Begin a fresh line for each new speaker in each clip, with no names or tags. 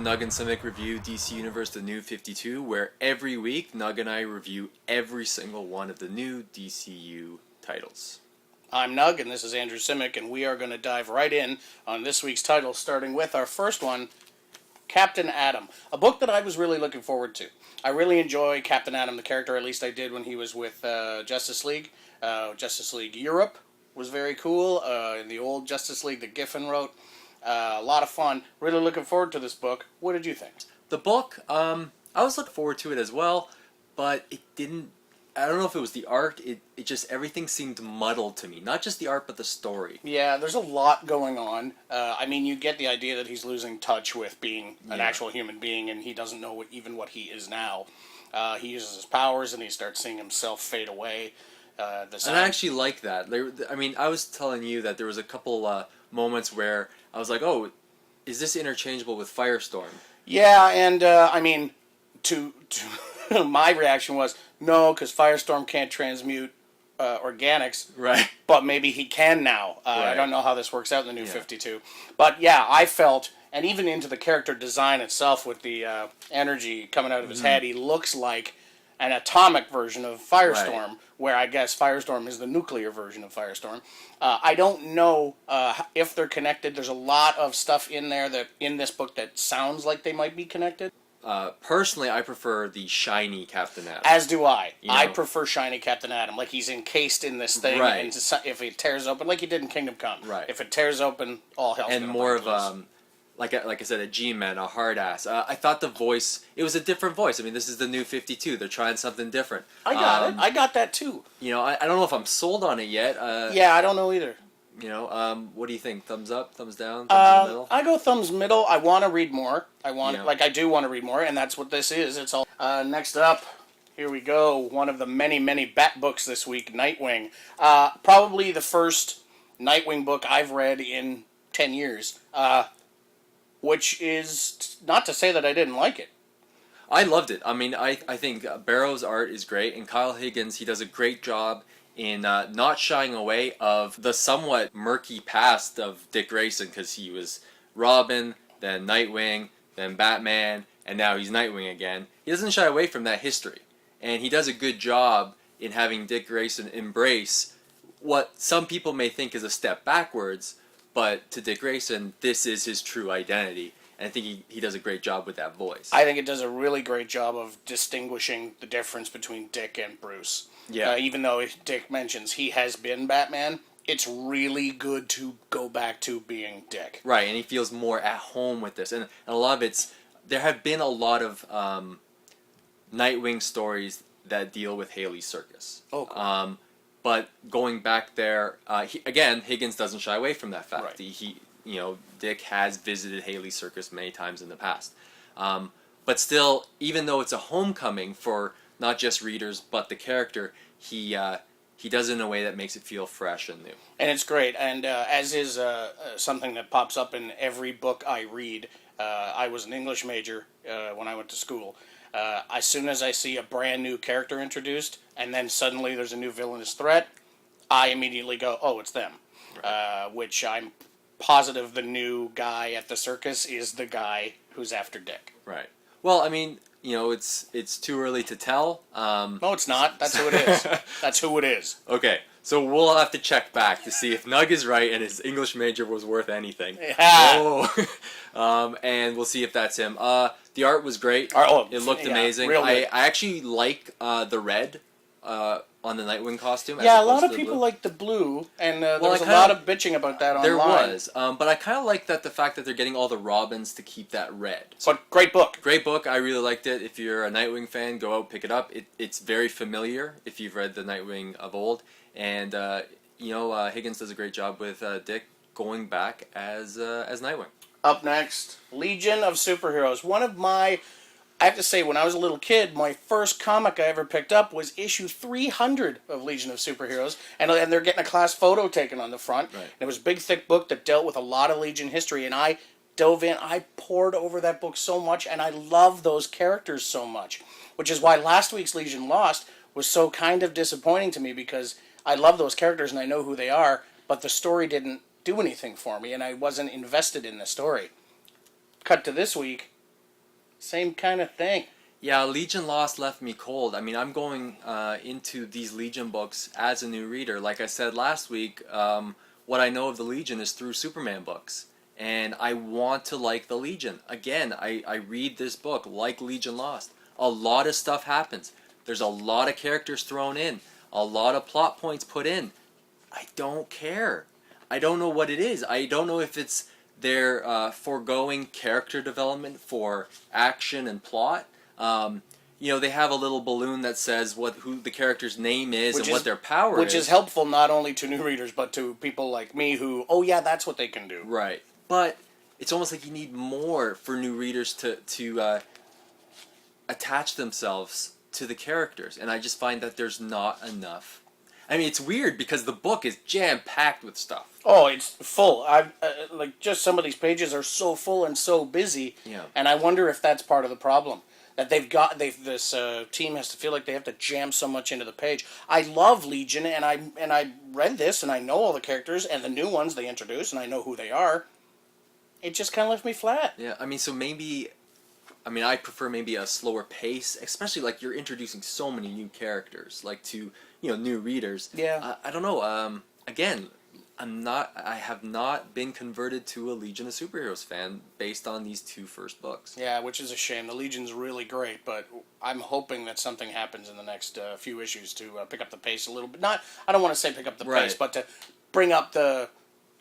Nug and Cymek review DC Universe The New 52, where every week Nug and I review every single one of the new DCU titles.
I'm Nug, and this is Andrew Cymek, and we are going to dive right in on this week's title, starting with our first one, Captain Atom, a book that I was really looking forward to. I really enjoy Captain Atom, the character, at least I did when he was with Justice League. Justice League Europe was very cool, in the old Justice League that Giffen wrote. A lot of fun. Really looking forward to this book. What did you think?
The book, I was looking forward to it as well, but it didn't, I don't know if it was the art, it just, everything seemed muddled to me. Not just the art, but the story.
Yeah, there's a lot going on. I mean, you get the idea that he's losing touch with being an actual human being, and he doesn't know even what he is now. He uses his powers, and he starts seeing himself fade away. And
I actually like that. I mean, I was telling you that there was a couple moments where I was like, oh, is this interchangeable with Firestorm?
Yeah, and I mean, to my reaction was, no, because Firestorm can't transmute organics.
Right.
But maybe he can now.
Right.
I don't know how this works out in the New 52. But yeah, I felt, and even into the character design itself with the energy coming out of his head, he looks like an atomic version of Firestorm, where I guess Firestorm is the nuclear version of Firestorm. I don't know if they're connected. There's a lot of stuff in there that in this book that sounds like they might be connected.
Personally, I prefer the shiny Captain Atom.
As do I.
You know?
I prefer shiny Captain Atom. Like he's encased in this thing, and if it tears open, like he did in Kingdom Come.
Right.
If it tears open, all hell's gonna
and more
break
of
loose.
like I said, a G-man, a hard ass. I thought the voice, it was a different voice. I mean, this is the New 52. They're trying something different.
I got it. I got that too.
You know, I don't know if I'm sold on it yet.
Yeah, I don't know either.
You know, what do you think? Thumbs up? Thumbs down? Thumbs in the middle?
I go thumbs middle. I want to read more. I do want to read more, and that's what this is. It's all. Next up, here we go. One of the many Bat books this week, Nightwing. Probably the first Nightwing book I've read in 10 years. Which is not to say that I didn't like it.
I loved it. I mean, I think Barrow's art is great, and Kyle Higgins, he does a great job in not shying away of the somewhat murky past of Dick Grayson, because he was Robin, then Nightwing, then Batman, and now he's Nightwing again. He doesn't shy away from that history, and he does a good job in having Dick Grayson embrace what some people may think is a step backwards, but to Dick Grayson, this is his true identity. And I think he does a great job with that voice.
I think it does a really great job of distinguishing the difference between Dick and Bruce.
Yeah.
Even though Dick mentions he has been Batman, it's really good to go back to being Dick.
Right, and he feels more at home with this. And a lot of it's... There have been a lot of Nightwing stories that deal with Haley's Circus.
Oh, cool.
But going back there, again, Higgins doesn't shy away from that fact.
Right.
He, Dick has visited Haley's Circus many times in the past. But still, even though it's a homecoming for not just readers but the character, he does it in a way that makes it feel fresh and new.
And it's great. And as is something that pops up in every book I read, I was an English major when I went to school. As soon as I see a brand new character introduced, and then suddenly there's a new villainous threat, I immediately go, oh, it's them. Right. Which I'm positive the new guy at the circus is the guy who's after Dick.
Right. Well, I mean, it's too early to tell.
No, it's not. That's who it is. That's who it is.
Okay, so we'll have to check back to see if Nug is right and his English major was worth anything.
Yeah.
Oh. And we'll see if that's him. The art was great. It looked amazing. I actually like the red on the Nightwing costume.
Yeah, a lot of people like the blue, and there was a lot of bitching about that online.
There was, but I kind of like the fact that they're getting all the Robins to keep that red.
But great book.
Great book. I really liked it. If you're a Nightwing fan, go out, pick it up. It's very familiar if you've read the Nightwing of old. And, Higgins does a great job with Dick going back as Nightwing.
Up next, Legion of Superheroes. One of my... I have to say, when I was a little kid, my first comic I ever picked up was issue 300 of Legion of Superheroes, and they're getting a class photo taken on the front.
Right.
And it was a big, thick book that dealt with a lot of Legion history, and I dove in. I poured over that book so much, and I love those characters so much, which is why last week's Legion Lost was so kind of disappointing to me, because I love those characters and I know who they are, but the story didn't do anything for me, and I wasn't invested in the story. Cut to this week. same kind of thing.
Yeah, Legion Lost left me cold. I mean, I'm going into these Legion books as a new reader. Like I said last week, what I know of the Legion is through Superman books. And I want to like the Legion. Again, I read this book like Legion Lost. A lot of stuff happens. There's a lot of characters thrown in. A lot of plot points put in. I don't care. I don't know what it is. I don't know if it's their foregoing character development for action and plot. They have a little balloon that says who the character's name is what their power is.
Which is helpful not only to new readers, but to people like me who, oh yeah, that's what they can do.
Right. But it's almost like you need more for new readers to attach themselves to the characters. And I just find that there's not enough. I mean, it's weird because the book is jam-packed with stuff.
Oh, it's full. Just some of these pages are so full and so busy.
Yeah.
And I wonder if that's part of the problem. That this team has to feel like they have to jam so much into the page. I love Legion, and I read this, and I know all the characters, and the new ones they introduce, and I know who they are. It just kind of left me flat.
Yeah, I mean, I prefer maybe a slower pace, especially like you're introducing so many new characters, like to new readers.
Yeah.
I don't know. Again, I have not been converted to a Legion of Superheroes fan based on these two first books.
Yeah, which is a shame. The Legion's really great, but I'm hoping that something happens in the next few issues to pick up the pace a little bit. I don't want to say pick up the pace, but to bring up the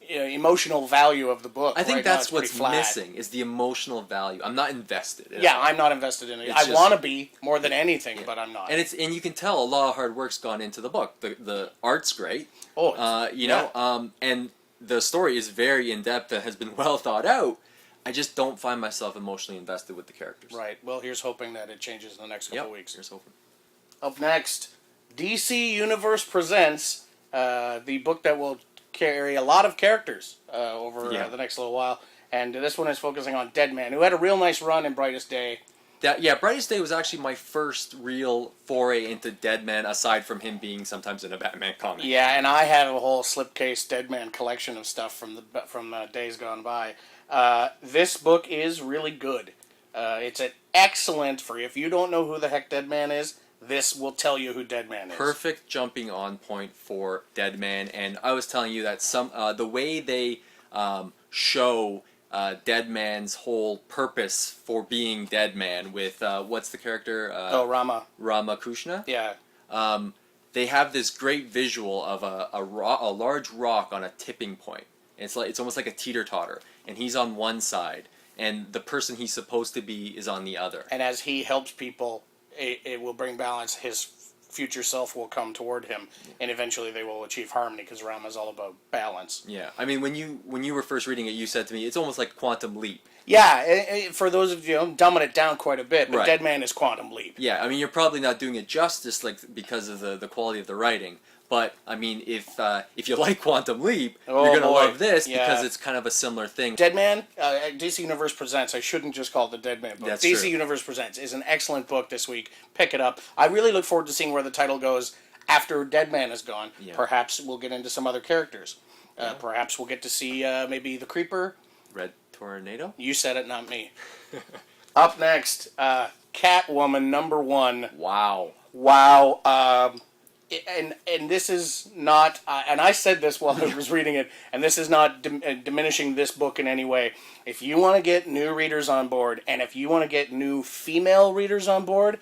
emotional value of the book.
I think
right
that's
now,
what's missing is the emotional value. I'm not invested in it.
Yeah, I'm not invested in it. I want to be more than anything, but I'm not.
And you can tell a lot of hard work's gone into the book. The art's great.
Oh,
and the story is very in depth and has been well thought out. I just don't find myself emotionally invested with the characters.
Right. Well, here's hoping that it changes in the next couple weeks.
Here's hoping.
Up next, DC Universe presents the book that will carry a lot of characters over the next little while. And this one is focusing on Deadman, who had a real nice run in Brightest Day.
Brightest Day was actually my first real foray into Deadman, aside from him being sometimes in a Batman comic.
Yeah, and I have a whole slipcase Deadman collection of stuff from days gone by. This book is really good. It's an excellent if you don't know who the heck Deadman is, this will tell you who Deadman is.
Perfect jumping on point for Deadman, and I was telling you that the way they show Deadman's whole purpose for being Deadman with what's the character?
Rama.
Rama Krishna.
Yeah.
They have this great visual of a large rock on a tipping point. It's almost like a teeter-totter, and he's on one side, and the person he's supposed to be is on the other.
And as he helps people, it will bring balance. His future self will come toward him, and eventually they will achieve harmony, because Rama's all about balance.
Yeah, I mean, when you were first reading it, you said to me, it's almost like Quantum Leap.
Yeah, for those of you, I'm dumbing it down quite a bit, but
Right.
Deadman is Quantum Leap.
Yeah, I mean, you're probably not doing it justice, because of the quality of the writing. But I mean, if you like Quantum Leap, you're gonna love this because it's kind of a similar thing.
Deadman, DC Universe Presents. I shouldn't just call it the Deadman book.
That's
DC
true.
Universe Presents is an excellent book this week. Pick it up. I really look forward to seeing where the title goes after Deadman is gone.
Yeah.
Perhaps we'll get into some other characters. Perhaps we'll get to see maybe the Creeper.
Red Tornado?
You said it, not me. Up next, Catwoman #1. Wow. And this is not, and I said this while I was reading it, and this is not diminishing this book in any way. If you want to get new readers on board, and if you want to get new female readers on board,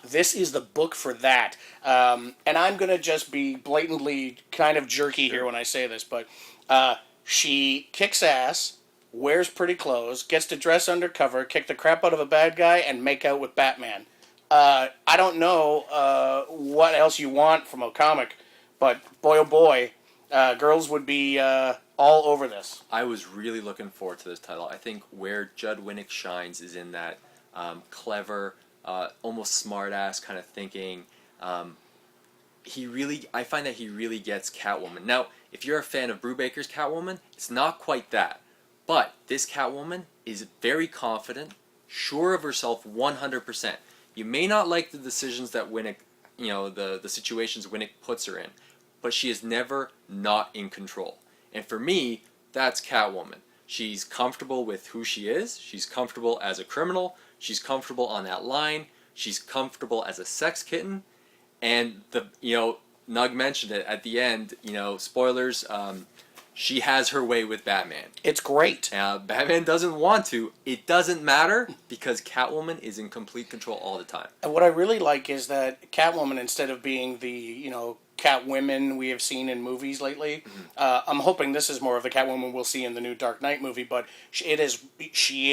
this is the book for that. And I'm going to just be blatantly kind of jerky here when I say this, but she kicks ass, wears pretty clothes, gets to dress undercover, kick the crap out of a bad guy, and make out with Batman. I don't know what else you want from a comic, but boy oh boy, girls would be all over this.
I was really looking forward to this title. I think where Judd Winnick shines is in that clever, almost smart-ass kind of thinking. I find that he really gets Catwoman. Now, if you're a fan of Brubaker's Catwoman, it's not quite that. But this Catwoman is very confident, sure of herself 100%. You may not like the decisions that Winnick, the situations Winnick puts her in, but she is never not in control. And for me, that's Catwoman. She's comfortable with who she is. She's comfortable as a criminal. She's comfortable on that line. She's comfortable as a sex kitten. And Nug mentioned it at the end. Spoilers. She has her way with Batman.
It's great.
Batman doesn't want to. It doesn't matter because Catwoman is in complete control all the time.
And what I really like is that Catwoman, instead of being the, Catwomen we have seen in movies lately, I'm hoping this is more of the Catwoman we'll see in the new Dark Knight movie, but she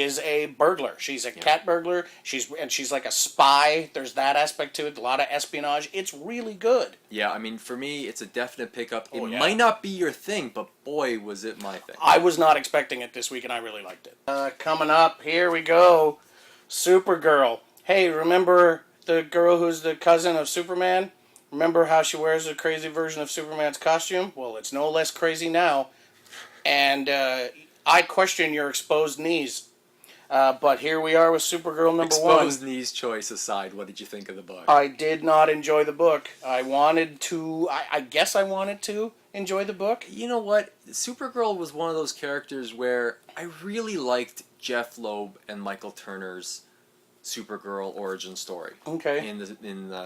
is a burglar. She's a cat burglar. She's like a spy. There's that aspect to it, a lot of espionage. It's really good.
Yeah, I mean, for me, it's a definite pickup. It might not be your thing, but boy, was it my thing.
I was not expecting it this week, and I really liked it. Coming up, here we go. Supergirl. Hey, remember the girl who's the cousin of Superman? Remember how she wears a crazy version of Superman's costume? Well, it's no less crazy now. And I question your exposed knees. But here we are with Supergirl number one.
Exposed knees choice aside, what did you think of the book?
I did not enjoy the book. I wanted to... I guess I wanted to enjoy the book.
You know what? Supergirl was one of those characters where I really liked Jeff Loeb and Michael Turner's Supergirl origin story.
Okay.
In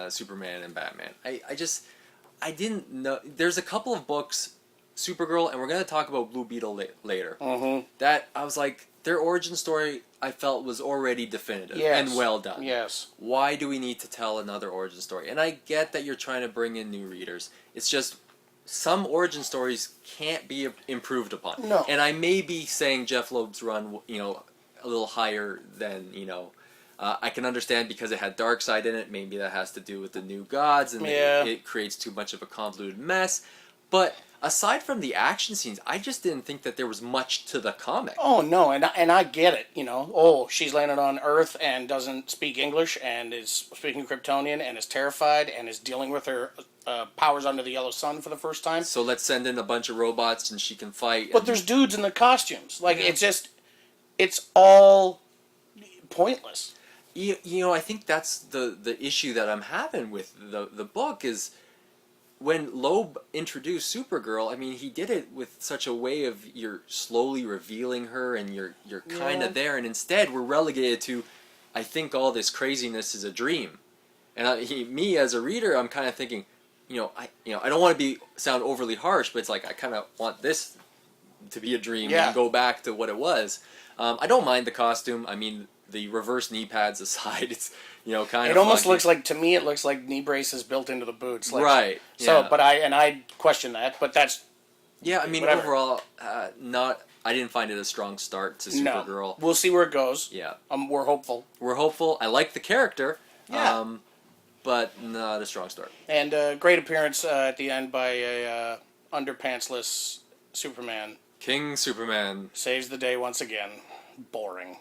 Superman and Batman. I didn't know. There's a couple of books, Supergirl, and we're going to talk about Blue Beetle later.
Mm-hmm.
That I was like, their origin story I felt was already definitive and well done.
Yes.
Why do we need to tell another origin story? And I get that you're trying to bring in new readers. It's just some origin stories can't be improved upon.
No.
And I may be saying Jeff Loeb's run, a little higher than, I can understand because it had Darkseid in it. Maybe that has to do with the New Gods, and it creates too much of a convoluted mess. But aside from the action scenes, I just didn't think that there was much to the comic.
Oh, no, and I get it, Oh, she's landed on Earth and doesn't speak English and is speaking Kryptonian and is terrified and is dealing with her powers under the yellow sun for the first time.
So let's send in a bunch of robots and she can fight.
But there's dudes in the costumes. It's all pointless.
I think that's the issue that I'm having with the book is when Loeb introduced Supergirl, I mean, he did it with such a way of you're slowly revealing her and you're kind of there, and instead we're relegated to, I think all this craziness is a dream. And me as a reader, I'm kind of thinking, I don't want to sound overly harsh, but it's like I kind of want this to be a dream and go back to what it was. I don't mind the costume. I mean, the reverse knee pads aside, it's kind of.
It almost looks like, to me, it looks like knee braces built into the boots.
Right.
So,
yeah.
but I question that. But that's.
Yeah, I mean,
whatever.
Overall, I didn't find it a strong start to Supergirl.
No. We'll see where it goes.
Yeah.
We're hopeful.
We're hopeful. I like the character.
Yeah.
But not a strong start.
And great appearance at the end by a underpantsless Superman.
King Superman
saves the day once again. Boring.